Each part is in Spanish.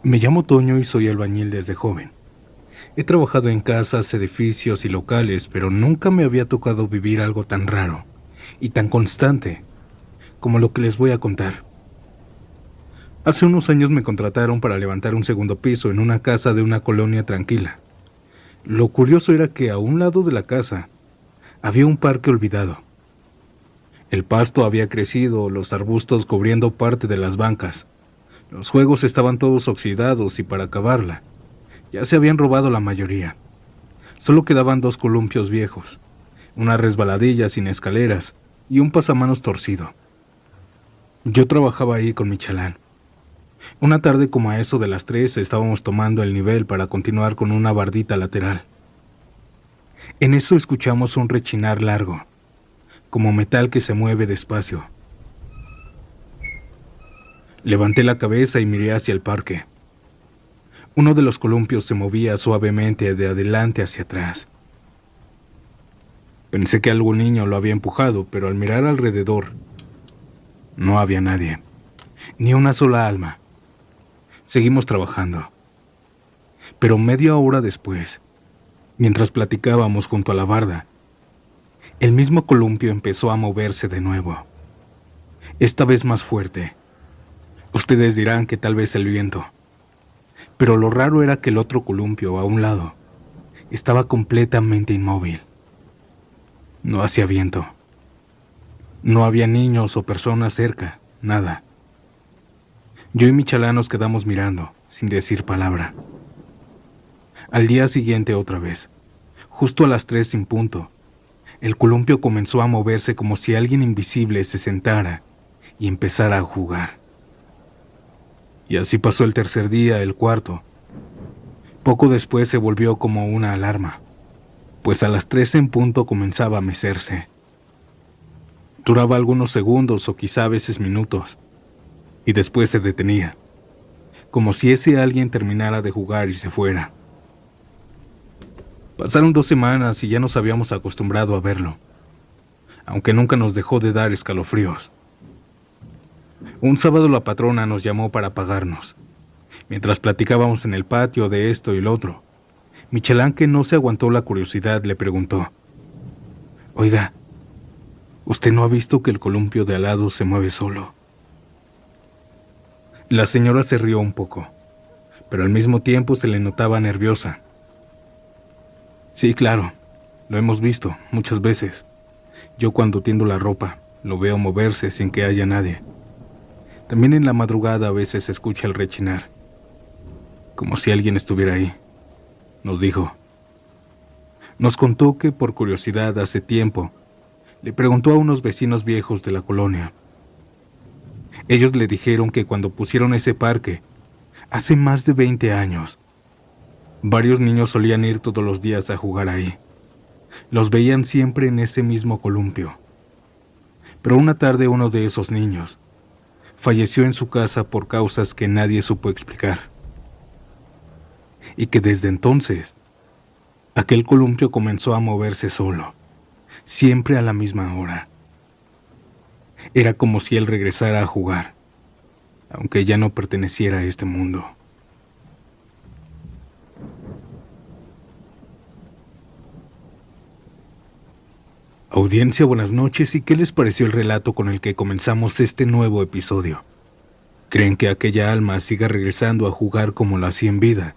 Me llamo Toño y soy albañil desde joven. He trabajado en casas, edificios y locales, pero nunca me había tocado vivir algo tan raro y tan constante como lo que les voy a contar. Hace unos años me contrataron para levantar un segundo piso en una casa de una colonia tranquila. Lo curioso era que a un lado de la casa había un parque olvidado. El pasto había crecido, los arbustos cubriendo parte de las bancas. Los juegos estaban todos oxidados y para acabarla, ya se habían robado la mayoría. Solo quedaban dos columpios viejos, una resbaladilla sin escaleras y un pasamanos torcido. Yo trabajaba ahí con mi chalán. Una tarde como a eso de las 3 estábamos tomando el nivel para continuar con una bardita lateral. En eso escuchamos un rechinar largo, como metal que se mueve despacio. Levanté la cabeza y miré hacia el parque. Uno de los columpios se movía suavemente de adelante hacia atrás. Pensé que algún niño lo había empujado, pero al mirar alrededor, no había nadie, ni una sola alma. Seguimos trabajando. Pero media hora después, mientras platicábamos junto a la barda, el mismo columpio empezó a moverse de nuevo. Esta vez más fuerte. Ustedes dirán que tal vez el viento. Pero lo raro era que el otro columpio, a un lado, estaba completamente inmóvil. No hacía viento. No había niños o personas cerca, nada. Yo y mi chalán nos quedamos mirando, sin decir palabra. Al día siguiente otra vez, justo a las 3 en punto, el columpio comenzó a moverse como si alguien invisible se sentara y empezara a jugar. Y así pasó el tercer día, el cuarto. Poco después se volvió como una alarma, pues a las 3 en punto comenzaba a mecerse. Duraba algunos segundos o quizá a veces minutos, y después se detenía, como si ese alguien terminara de jugar y se fuera. Pasaron 2 semanas y ya nos habíamos acostumbrado a verlo, aunque nunca nos dejó de dar escalofríos. Un sábado la patrona nos llamó para pagarnos. Mientras platicábamos en el patio de esto y lo otro, mi chalán, que no se aguantó la curiosidad, le preguntó: «Oiga, ¿usted no ha visto que el columpio de al lado se mueve solo?» La señora se rió un poco, pero al mismo tiempo se le notaba nerviosa. «Sí, claro, lo hemos visto muchas veces. Yo cuando tiendo la ropa, lo veo moverse sin que haya nadie. También en la madrugada a veces se escucha el rechinar, como si alguien estuviera ahí», nos dijo. Nos contó que por curiosidad hace tiempo le preguntó a unos vecinos viejos de la colonia. Ellos le dijeron que cuando pusieron ese parque, hace más de 20 años, varios niños solían ir todos los días a jugar ahí. Los veían siempre en ese mismo columpio. Pero una tarde uno de esos niños falleció en su casa por causas que nadie supo explicar. Y que desde entonces, aquel columpio comenzó a moverse solo, siempre a la misma hora. Era como si él regresara a jugar, aunque ya no perteneciera a este mundo. Audiencia, buenas noches, ¿y qué les pareció el relato con el que comenzamos este nuevo episodio? ¿Creen que aquella alma siga regresando a jugar como lo hacía en vida?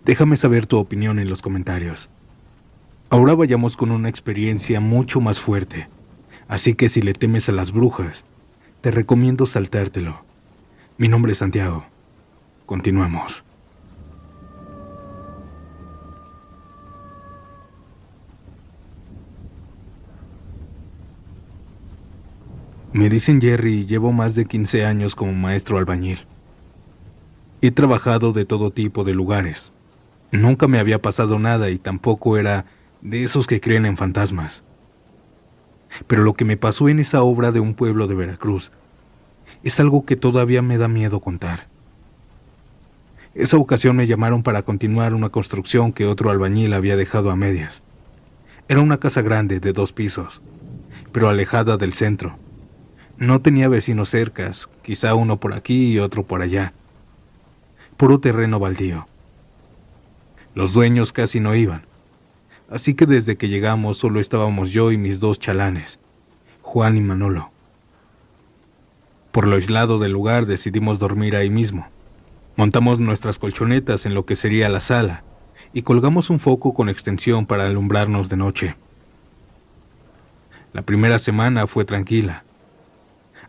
Déjame saber tu opinión en los comentarios. Ahora vayamos con una experiencia mucho más fuerte, así que si le temes a las brujas, te recomiendo saltártelo. Mi nombre es Santiago. Continuamos. Me dicen Jerry y llevo más de 15 años como maestro albañil. He trabajado de todo tipo de lugares. Nunca me había pasado nada y tampoco era de esos que creen en fantasmas. Pero lo que me pasó en esa obra de un pueblo de Veracruz es algo que todavía me da miedo contar. Esa ocasión me llamaron para continuar una construcción que otro albañil había dejado a medias. Era una casa grande de 2 pisos, pero alejada del centro. No tenía vecinos cercas, quizá uno por aquí y otro por allá. puro terreno baldío. Los dueños casi no iban, así que desde que llegamos solo estábamos yo y mis dos chalanes, Juan y Manolo. Por lo aislado del lugar decidimos dormir ahí mismo. Montamos nuestras colchonetas en lo que sería la sala y colgamos un foco con extensión para alumbrarnos de noche. La primera semana fue tranquila,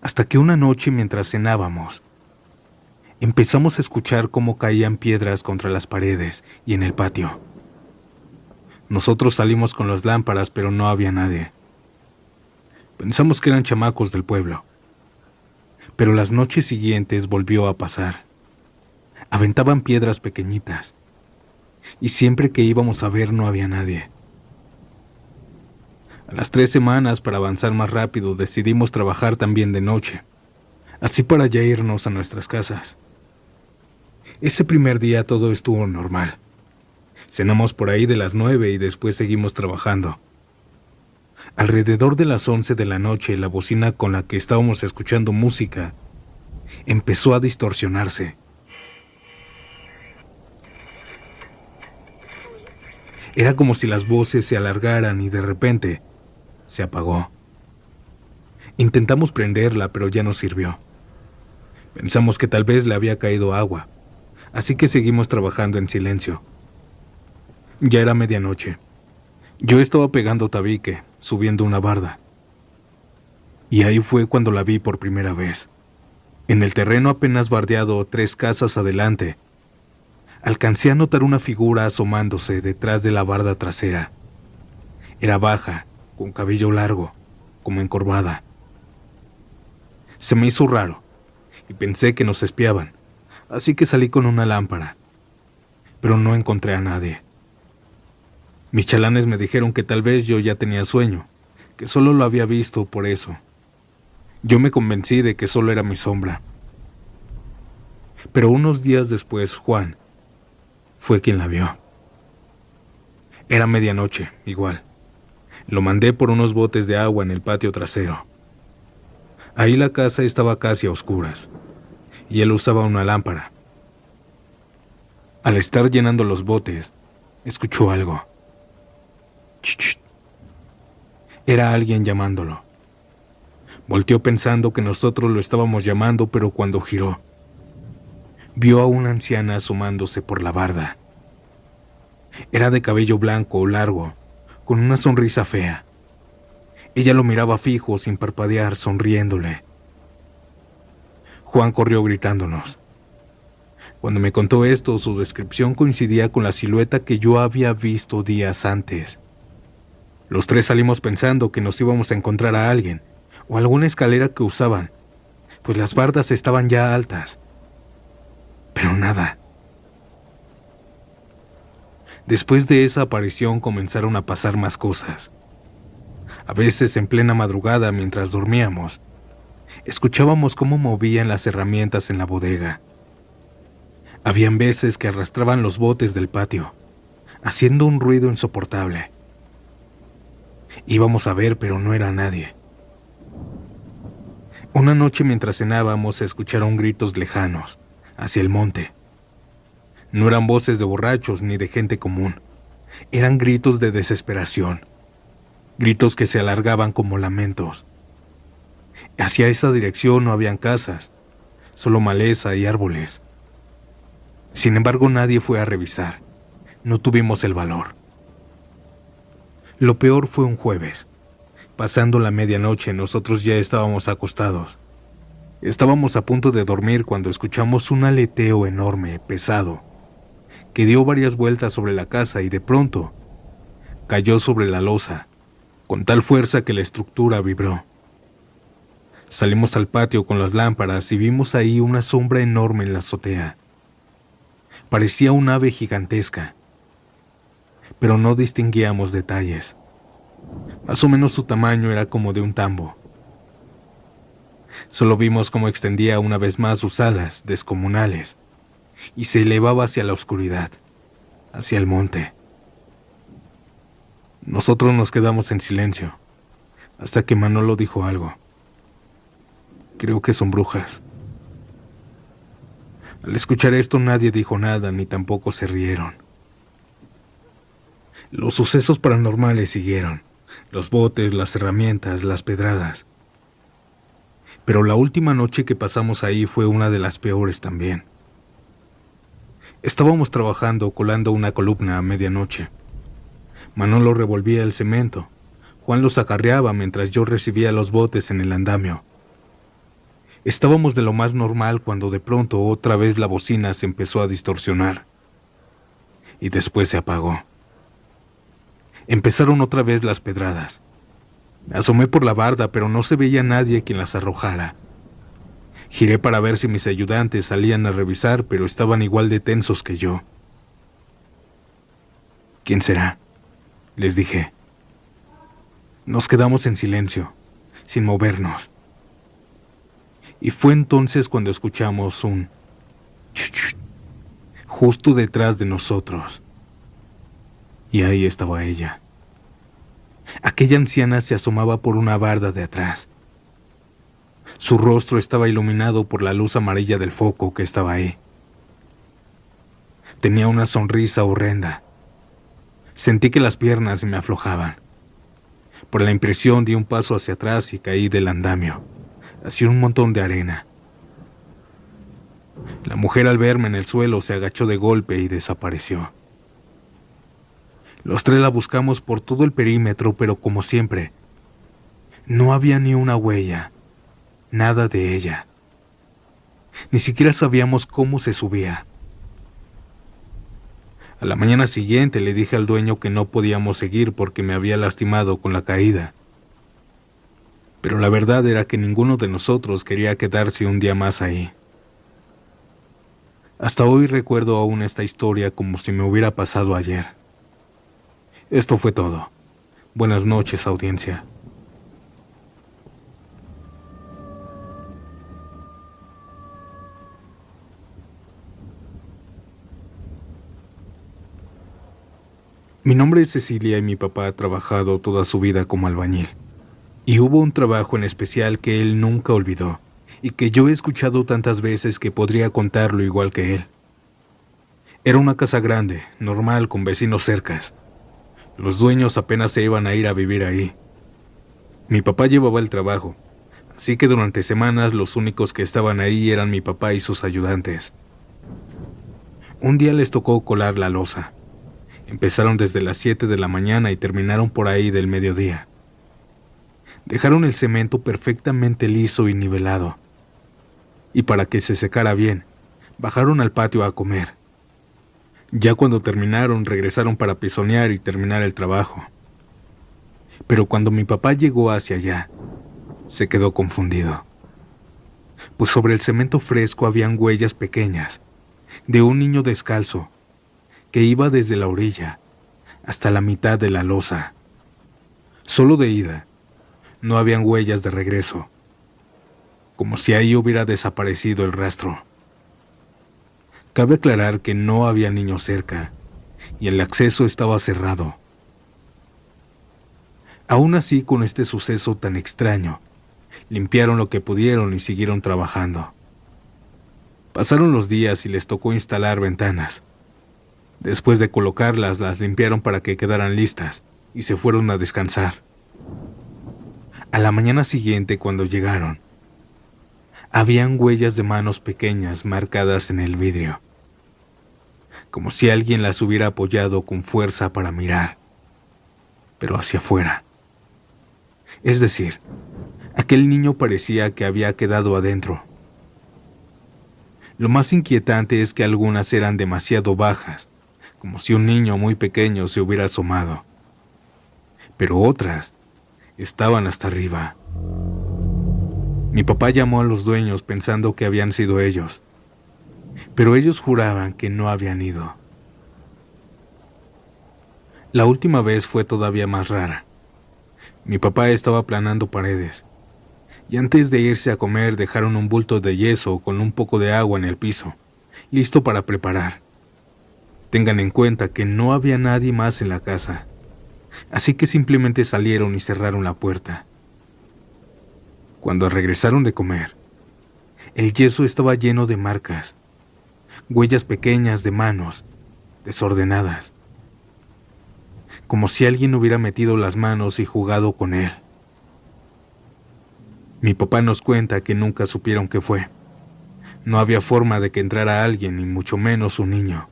hasta que una noche mientras cenábamos, empezamos a escuchar cómo caían piedras contra las paredes y en el patio. Nosotros salimos con las lámparas, pero no había nadie. Pensamos que eran chamacos del pueblo. Pero las noches siguientes volvió a pasar. Aventaban piedras pequeñitas, y siempre que íbamos a ver no había nadie. A las 3 semanas, para avanzar más rápido, decidimos trabajar también de noche, así para ya irnos a nuestras casas. Ese primer día todo estuvo normal. Cenamos por ahí de las 9 y después seguimos trabajando. Alrededor de las 11 de la noche, la bocina con la que estábamos escuchando música empezó a distorsionarse. Era como si las voces se alargaran y de repente se apagó. Intentamos prenderla, pero ya no sirvió. Pensamos que tal vez le había caído agua, así que seguimos trabajando en silencio. Ya era medianoche. Yo estaba pegando tabique, subiendo una barda. Y ahí fue cuando la vi por primera vez. En el terreno apenas bardeado 3 casas adelante, alcancé a notar una figura asomándose detrás de la barda trasera. Era baja, con cabello largo, como encorvada. Se me hizo raro, y pensé que nos espiaban, así que salí con una lámpara, pero no encontré a nadie. Mis chalanes me dijeron que tal vez yo ya tenía sueño, que solo lo había visto por eso. Yo me convencí de que solo era mi sombra. Pero unos días después, Juan fue quien la vio. Era medianoche, igual. Lo mandé por unos botes de agua en el patio trasero. Ahí la casa estaba casi a oscuras, y él usaba una lámpara. Al estar llenando los botes, escuchó algo. Ch. Era alguien llamándolo. Volteó pensando que nosotros lo estábamos llamando, pero cuando giró, vio a una anciana asomándose por la barda. Era de cabello blanco largo, con una sonrisa fea. Ella lo miraba fijo, sin parpadear, sonriéndole. Juan corrió gritándonos. Cuando me contó esto, su descripción coincidía con la silueta que yo había visto días antes. Los 3 salimos pensando que nos íbamos a encontrar a alguien, o alguna escalera que usaban, pues las bardas estaban ya altas. Pero nada. Después de esa aparición comenzaron a pasar más cosas. A veces en plena madrugada, mientras dormíamos, escuchábamos cómo movían las herramientas en la bodega. Habían veces que arrastraban los botes del patio, haciendo un ruido insoportable. Íbamos a ver, pero no era nadie. Una noche mientras cenábamos se escucharon gritos lejanos, hacia el monte. No eran voces de borrachos ni de gente común. Eran gritos de desesperación. Gritos que se alargaban como lamentos. Hacia esa dirección no habían casas, solo maleza y árboles. Sin embargo, nadie fue a revisar. No tuvimos el valor. Lo peor fue un jueves. Pasando la medianoche, nosotros ya estábamos acostados. Estábamos a punto de dormir cuando escuchamos un aleteo enorme, pesado, que dio varias vueltas sobre la casa y de pronto cayó sobre la losa, con tal fuerza que la estructura vibró. Salimos al patio con las lámparas y vimos ahí una sombra enorme en la azotea. Parecía un ave gigantesca, pero no distinguíamos detalles. Más o menos su tamaño era como de un tambo. Solo vimos cómo extendía una vez más sus alas descomunales y se elevaba hacia la oscuridad, hacia el monte. Nosotros nos quedamos en silencio, hasta que Manolo dijo algo. Creo que son brujas. Al escuchar esto nadie dijo nada ni tampoco se rieron. Los sucesos paranormales siguieron, los botes, las herramientas, las pedradas. Pero la última noche que pasamos ahí fue una de las peores también. Estábamos trabajando colando una columna a medianoche. Manolo revolvía el cemento, Juan los acarreaba mientras yo recibía los botes en el andamio. Estábamos de lo más normal cuando de pronto otra vez la bocina se empezó a distorsionar. Y después se apagó. Empezaron otra vez las pedradas. Me asomé por la barda, pero no se veía nadie quien las arrojara. Giré para ver si mis ayudantes salían a revisar, pero estaban igual de tensos que yo. ¿Quién será?, les dije. Nos quedamos en silencio, sin movernos. Y fue entonces cuando escuchamos un chuchut justo detrás de nosotros. Y ahí estaba ella. Aquella anciana se asomaba por una barda de atrás. Su rostro estaba iluminado por la luz amarilla del foco que estaba ahí. Tenía una sonrisa horrenda. Sentí que las piernas se me aflojaban. Por la impresión di un paso hacia atrás y caí del andamio, hacia un montón de arena. La mujer al verme en el suelo se agachó de golpe y desapareció. Los tres la buscamos por todo el perímetro, pero como siempre, no había ni una huella, nada de ella. Ni siquiera sabíamos cómo se subía. A la mañana siguiente le dije al dueño que no podíamos seguir porque me había lastimado con la caída. Pero la verdad era que ninguno de nosotros quería quedarse un día más ahí. Hasta hoy recuerdo aún esta historia como si me hubiera pasado ayer. Esto fue todo. Buenas noches, audiencia. Mi nombre es Cecilia y mi papá ha trabajado toda su vida como albañil. Y hubo un trabajo en especial que él nunca olvidó y que yo he escuchado tantas veces que podría contarlo igual que él. Era una casa grande, normal, con vecinos cercas. Los dueños apenas se iban a ir a vivir ahí. Mi papá llevaba el trabajo, así que durante semanas los únicos que estaban ahí eran mi papá y sus ayudantes. Un día les tocó colar la losa. Empezaron desde las 7 de la mañana y terminaron por ahí del mediodía. Dejaron el cemento perfectamente liso y nivelado. Y para que se secara bien, bajaron al patio a comer. Ya cuando terminaron, regresaron para pisonear y terminar el trabajo. Pero cuando mi papá llegó hacia allá, se quedó confundido. Pues sobre el cemento fresco habían huellas pequeñas, de un niño descalzo, que iba desde la orilla hasta la mitad de la losa. Solo de ida, no habían huellas de regreso, como si ahí hubiera desaparecido el rastro. Cabe aclarar que no había niños cerca y el acceso estaba cerrado. Aún así, con este suceso tan extraño, limpiaron lo que pudieron y siguieron trabajando. Pasaron los días y les tocó instalar ventanas. Después de colocarlas, las limpiaron para que quedaran listas y se fueron a descansar. A la mañana siguiente, cuando llegaron, habían huellas de manos pequeñas marcadas en el vidrio, como si alguien las hubiera apoyado con fuerza para mirar, pero hacia afuera. Es decir, aquel niño parecía que había quedado adentro. Lo más inquietante es que algunas eran demasiado bajas, como si un niño muy pequeño se hubiera asomado. Pero otras estaban hasta arriba. Mi papá llamó a los dueños pensando que habían sido ellos, pero ellos juraban que no habían ido. La última vez fue todavía más rara. Mi papá estaba aplanando paredes, y antes de irse a comer dejaron un bulto de yeso con un poco de agua en el piso, listo para preparar. Tengan en cuenta que no había nadie más en la casa, así que simplemente salieron y cerraron la puerta. Cuando regresaron de comer, el yeso estaba lleno de marcas, huellas pequeñas de manos, desordenadas, como si alguien hubiera metido las manos y jugado con él. Mi papá nos cuenta que nunca supieron qué fue. No había forma de que entrara alguien, y mucho menos un niño.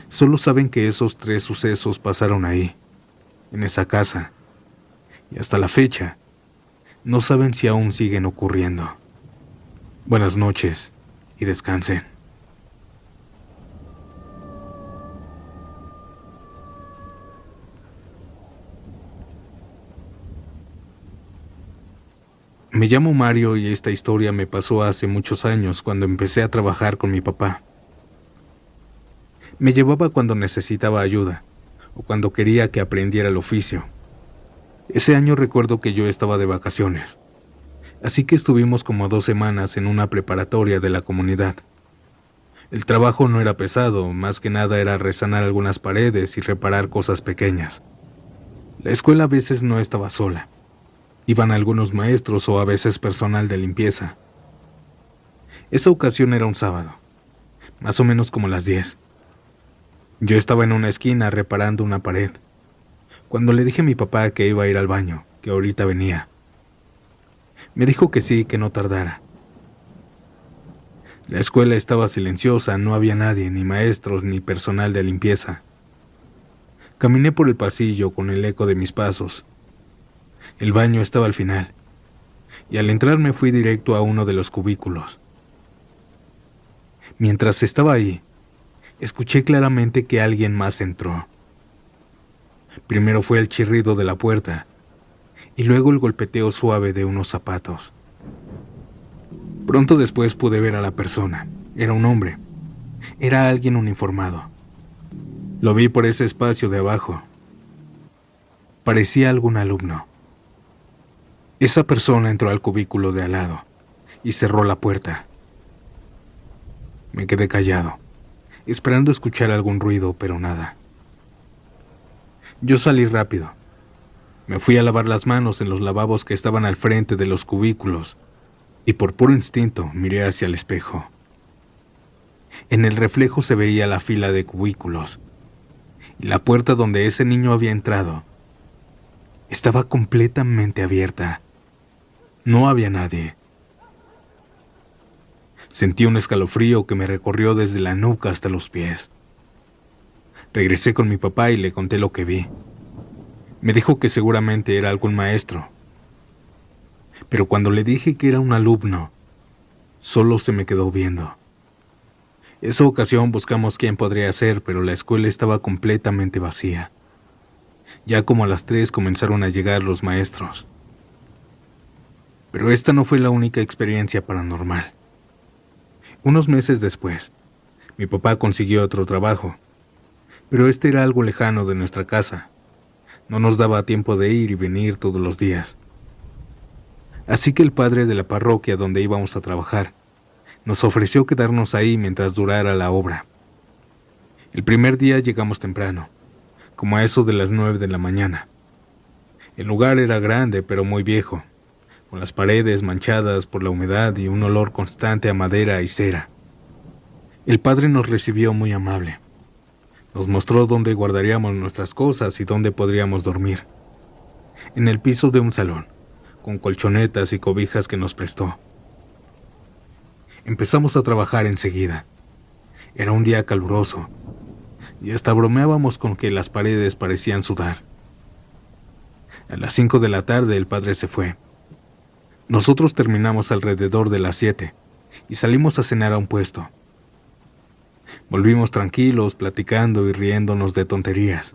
Solo saben que esos 3 sucesos pasaron ahí, en esa casa, y hasta la fecha, no saben si aún siguen ocurriendo. Buenas noches y descansen. Me llamo Mario y esta historia me pasó hace muchos años cuando empecé a trabajar con mi papá. Me llevaba cuando necesitaba ayuda o cuando quería que aprendiera el oficio. Ese año recuerdo que yo estaba de vacaciones, así que estuvimos como 2 semanas en una preparatoria de la comunidad. El trabajo no era pesado, más que nada era resanar algunas paredes y reparar cosas pequeñas. La escuela a veces no estaba sola. Iban algunos maestros o a veces personal de limpieza. Esa ocasión era un sábado, más o menos como las 10. Yo estaba en una esquina reparando una pared, cuando le dije a mi papá que iba a ir al baño, que ahorita venía. Me dijo que sí, que no tardara. La escuela estaba silenciosa, no había nadie, ni maestros ni personal de limpieza. Caminé por el pasillo con el eco de mis pasos. El baño estaba al final, y al entrar me fui directo a uno de los cubículos. Mientras estaba ahí, escuché claramente que alguien más entró. Primero fue el chirrido de la puerta, y luego el golpeteo suave de unos zapatos. Pronto después pude ver a la persona. Era un hombre. Era alguien uniformado. Lo vi por ese espacio de abajo. Parecía algún alumno. Esa persona entró al cubículo de al lado y cerró la puerta. Me quedé callado, esperando escuchar algún ruido, pero nada. Yo salí rápido. Me fui a lavar las manos en los lavabos que estaban al frente de los cubículos y por puro instinto miré hacia el espejo. En el reflejo se veía la fila de cubículos y la puerta donde ese niño había entrado estaba completamente abierta. No había nadie. Sentí un escalofrío que me recorrió desde la nuca hasta los pies. Regresé con mi papá y le conté lo que vi. Me dijo que seguramente era algún maestro. Pero cuando le dije que era un alumno, solo se me quedó viendo. Esa ocasión buscamos quién podría ser, pero la escuela estaba completamente vacía. Ya como a las 3 comenzaron a llegar los maestros. Pero esta no fue la única experiencia paranormal. Unos meses después, mi papá consiguió otro trabajo, pero este era algo lejano de nuestra casa. No nos daba tiempo de ir y venir todos los días. Así que el padre de la parroquia donde íbamos a trabajar nos ofreció quedarnos ahí mientras durara la obra. El primer día llegamos temprano, como a eso de las 9 de la mañana. El lugar era grande pero muy viejo, con las paredes manchadas por la humedad y un olor constante a madera y cera. El padre nos recibió muy amable. Nos mostró dónde guardaríamos nuestras cosas y dónde podríamos dormir. En el piso de un salón, con colchonetas y cobijas que nos prestó. Empezamos a trabajar enseguida. Era un día caluroso, y hasta bromeábamos con que las paredes parecían sudar. A las 5 de la tarde el padre se fue. Nosotros terminamos alrededor de las 7 y salimos a cenar a un puesto. Volvimos tranquilos, platicando y riéndonos de tonterías.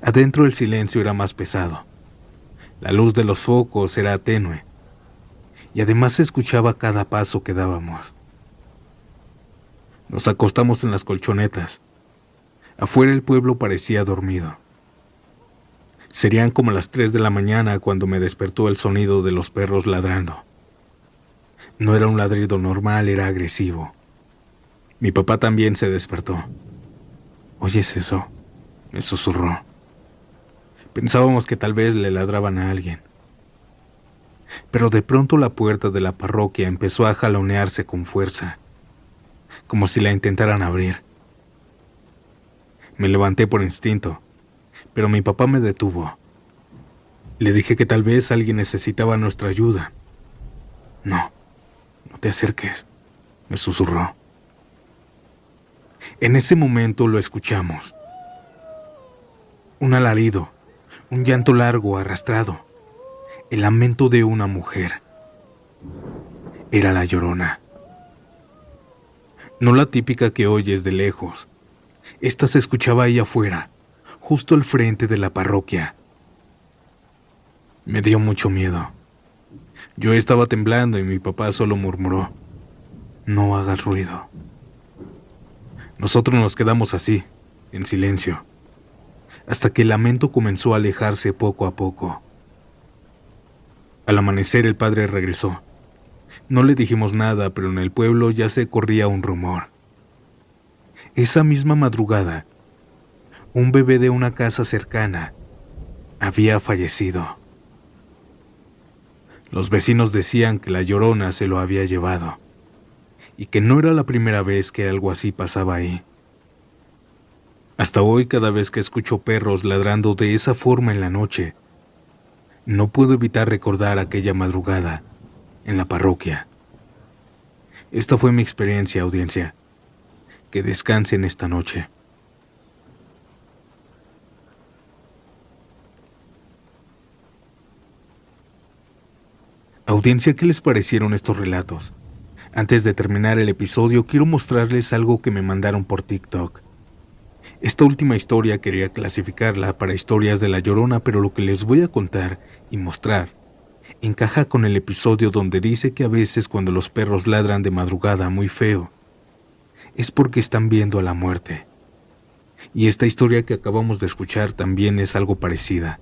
Adentro el silencio era más pesado. La luz de los focos era tenue y además se escuchaba cada paso que dábamos. Nos acostamos en las colchonetas. Afuera el pueblo parecía dormido. Serían como las 3 de la mañana cuando me despertó el sonido de los perros ladrando. No era un ladrido normal, era agresivo. Mi papá también se despertó. ¿Oyes eso?, me susurró. Pensábamos que tal vez le ladraban a alguien. pero de pronto la puerta de la parroquia empezó a jalonearse con fuerza, como si la intentaran abrir. Me levanté por instinto, pero mi papá me detuvo. Le dije que tal vez alguien necesitaba nuestra ayuda. No, no te acerques, me susurró. En ese momento lo escuchamos. Un alarido, un llanto largo, arrastrado, el lamento de una mujer. Era la Llorona. No la típica que oyes de lejos. Esta se escuchaba ahí afuera, justo al frente de la parroquia. Me dio mucho miedo. Yo estaba temblando y mi papá solo murmuró: no hagas ruido. Nosotros nos quedamos así, en silencio, hasta que el lamento comenzó a alejarse poco a poco. Al amanecer el padre regresó. No le dijimos nada, pero en el pueblo ya se corría un rumor. Esa misma madrugada, un bebé de una casa cercana había fallecido. Los vecinos decían que la Llorona se lo había llevado y que no era la primera vez que algo así pasaba ahí. Hasta hoy, cada vez que escucho perros ladrando de esa forma en la noche, no puedo evitar recordar aquella madrugada en la parroquia. Esta fue mi experiencia, audiencia. Que descansen esta noche. Audiencia, ¿qué les parecieron estos relatos? Antes de terminar el episodio, quiero mostrarles algo que me mandaron por TikTok. Esta última historia quería clasificarla para historias de La Llorona, pero lo que les voy a contar y mostrar encaja con el episodio donde dice que a veces cuando los perros ladran de madrugada muy feo, es porque están viendo a la muerte. Y esta historia que acabamos de escuchar también es algo parecida.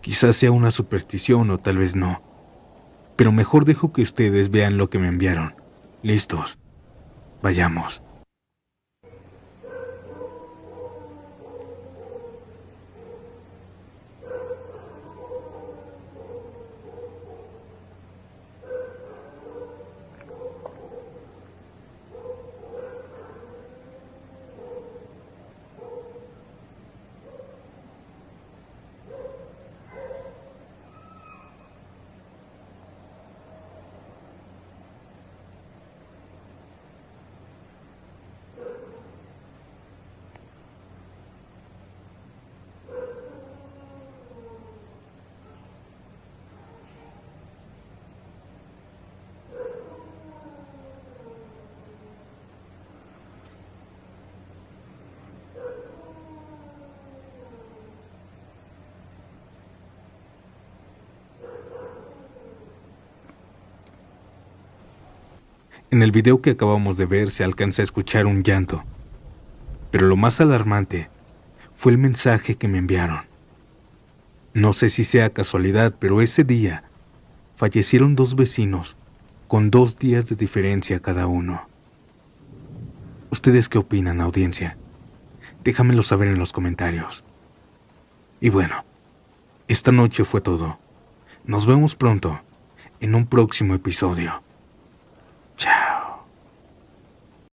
Quizás sea una superstición o tal vez no, pero mejor dejo que ustedes vean lo que me enviaron. ¿Listos? Vayamos. En el video que acabamos de ver se alcanza a escuchar un llanto, pero lo más alarmante fue el mensaje que me enviaron. No sé si sea casualidad, pero ese día fallecieron 2 vecinos con 2 días de diferencia cada uno. ¿Ustedes qué opinan, audiencia? Déjamelo saber en los comentarios. Y bueno, esta noche fue todo. Nos vemos pronto en un próximo episodio.